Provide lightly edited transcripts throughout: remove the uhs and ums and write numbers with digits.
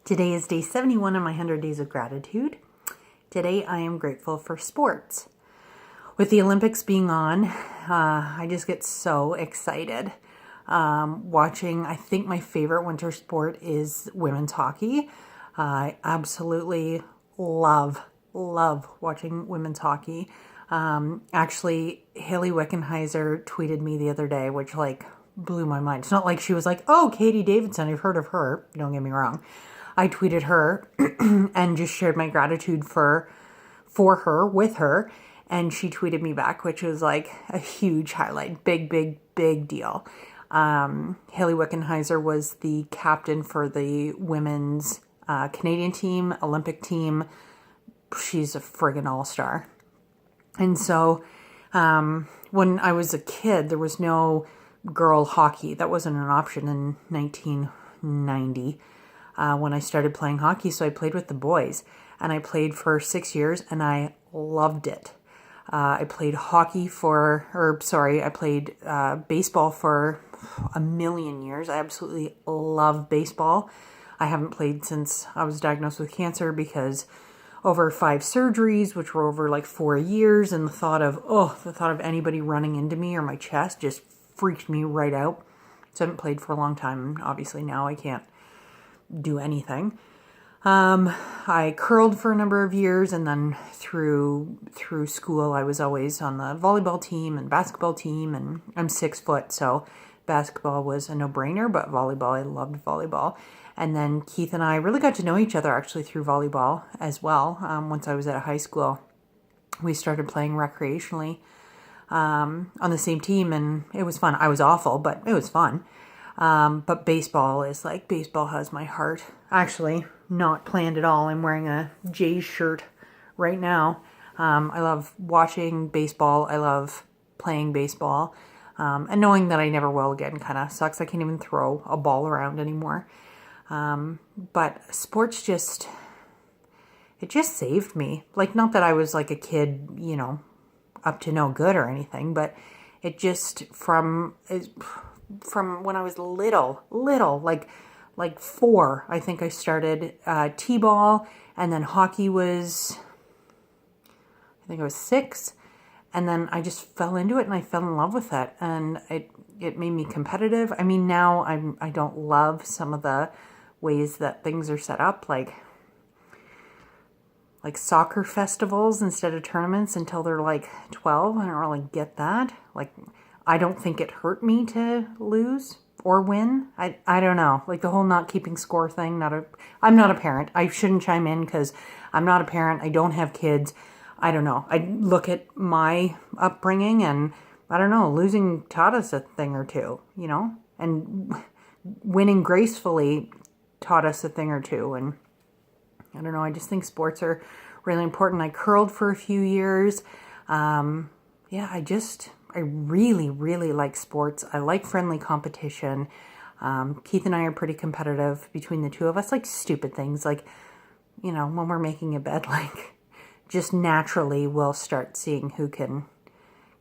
Today is day 71 of my 100 Days of Gratitude. Today I am grateful for sports. With the Olympics being on, I just get so excited. Watching, I think my favorite winter sport is women's hockey. I absolutely love watching women's hockey. Actually, Hayley Wickenheiser tweeted me the other day, which blew my mind. It's not like she was like, "Oh, Katie Davidson, I've heard of her." Don't get me wrong. I tweeted her and just shared my gratitude for her, with her. And she tweeted me back, which was like a huge highlight. Big deal. Hayley Wickenheiser was the captain for the women's Canadian team, Olympic team. She's a friggin' all-star. And so when I was a kid, there was no girl hockey. That wasn't an option in 1990 when I started playing hockey. So I played with the boys. And I played for 6 years, and I loved it. I played baseball for a million years. I absolutely love baseball. I haven't played since I was diagnosed with cancer because over 5 surgeries, which were over 4 years, and the thought of anybody running into me or my chest just freaked me right out. So I haven't played for a long time. Obviously now I can't do anything. I curled for a number of years, and then through school, I was always on the volleyball team and basketball team, and I'm 6 foot, so basketball was a no-brainer, but volleyball, I loved volleyball. And then Keith and I really got to know each other actually through volleyball as well. Once I was at high school, we started playing recreationally on the same team, and it was fun. I was awful, but it was fun. But baseball has my heart. Actually, not planned at all. I'm wearing a Jays shirt right now. I love watching baseball. I love playing baseball. And knowing that I never will again kind of sucks. I can't even throw a ball around anymore. But sports just saved me. Not that I was a kid, up to no good or anything, but it just from when I was little, like 4, I think I started t-ball, and then hockey was, I think I was 6, and then I just fell into it and I fell in love with it, and it made me competitive. I mean, now I don't love some of the ways that things are set up, like soccer festivals instead of tournaments until they're 12. I don't really get that. I don't think it hurt me to lose or win. I don't know. The whole not keeping score thing. I'm not a parent. I shouldn't chime in because I'm not a parent. I don't have kids. I don't know. I look at my upbringing and I don't know, losing taught us a thing or two, and winning gracefully taught us a thing or two. And I don't know. I just think sports are really important. I curled for a few years. I really like sports. I like friendly competition. Keith and I are pretty competitive between the two of us, stupid things, when we're making a bed, just naturally we'll start seeing who can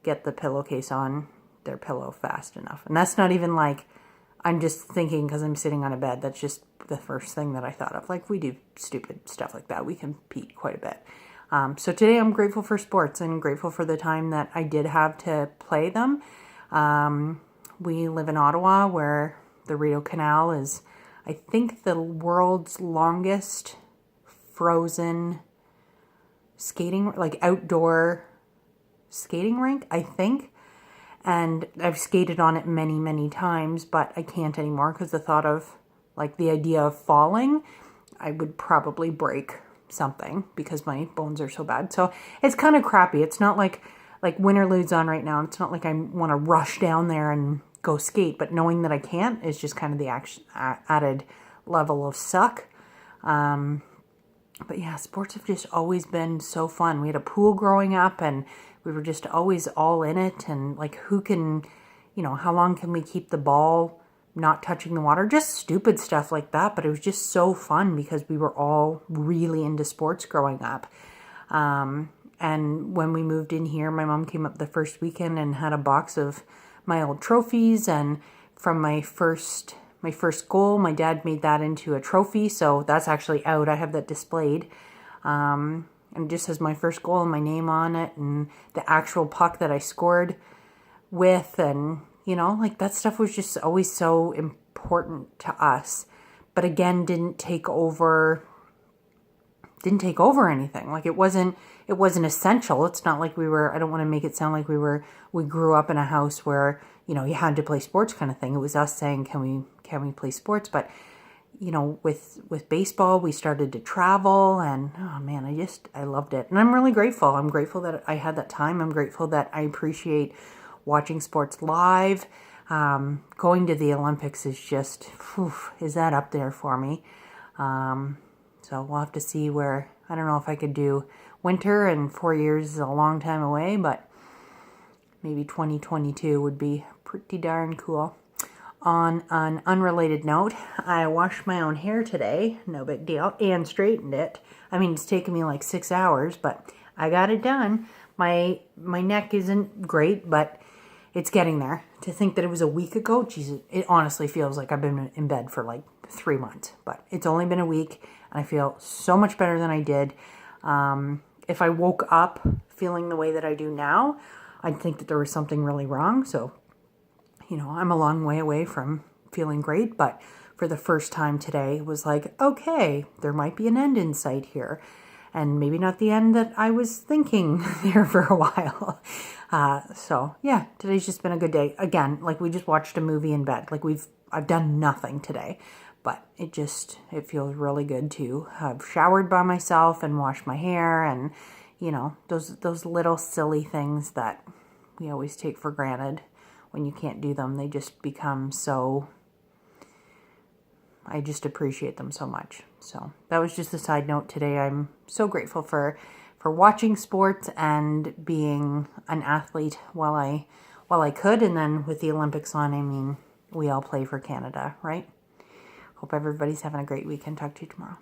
get the pillowcase on their pillow fast enough. And that's not even I'm just thinking because I'm sitting on a bed. That's just the first thing that I thought of. We do stupid stuff like that. We compete quite a bit. So today I'm grateful for sports and grateful for the time that I did have to play them. We live in Ottawa where the Rideau Canal is, I think, the world's longest frozen skating, outdoor skating rink, I think. And I've skated on it many times, but I can't anymore because the thought of, the idea of falling, I would probably break something because my bones are so bad. So it's kind of crappy. It's not like Winterlude's on right now. It's not like I want to rush down there and go skate, but knowing that I can't is just kind of the added level of suck. But yeah, sports have just always been so fun. We had a pool growing up and we were just always all in it. And who can, how long can we keep the ball not touching the water? Just stupid stuff like that. But it was just so fun because we were all really into sports growing up. And when we moved in here, my mom came up the first weekend and had a box of my old trophies. And from my first my first goal. My dad made that into a trophy, so that's actually out. I have that displayed. And it just has my first goal and my name on it, and the actual puck that I scored with, and like that stuff was just always so important to us. But again, didn't take over anything. Like it wasn't essential. It's not like I don't want to make it sound like we grew up in a house where, you had to play sports kind of thing. It was us saying, can we play sports? But, with baseball, we started to travel, and oh man, I loved it. And I'm really grateful. I'm grateful that I had that time. I'm grateful that I appreciate watching sports live. Going to the Olympics is just, is that up there for me? So we'll have to see I don't know if I could do winter, and 4 years is a long time away, but maybe 2022 would be pretty darn cool. On an unrelated note, I washed my own hair today, no big deal, and straightened it. I mean, it's taken me like 6 hours, but I got it done. My neck isn't great, but it's getting there. To think that it was a week ago, Jesus, it honestly feels like I've been in bed for like 3 months, but it's only been a week, and I feel so much better than I did. If I woke up feeling the way that I do now, I'd think that there was something really wrong. So, I'm a long way away from feeling great, but for the first time today, it was like, okay, there might be an end in sight here. And maybe not the end that I was thinking there for a while. So yeah, today's just been a good day. Again, like we just watched a movie in bed. Like I've done nothing today, but it feels really good to have showered by myself and washed my hair, and those little silly things that we always take for granted. When you can't do them, they just become so, I just appreciate them so much. So that was just a side note today. I'm so grateful for watching sports and being an athlete while I could. And then with the Olympics on, I mean, we all play for Canada, right? Hope everybody's having a great weekend. Talk to you tomorrow.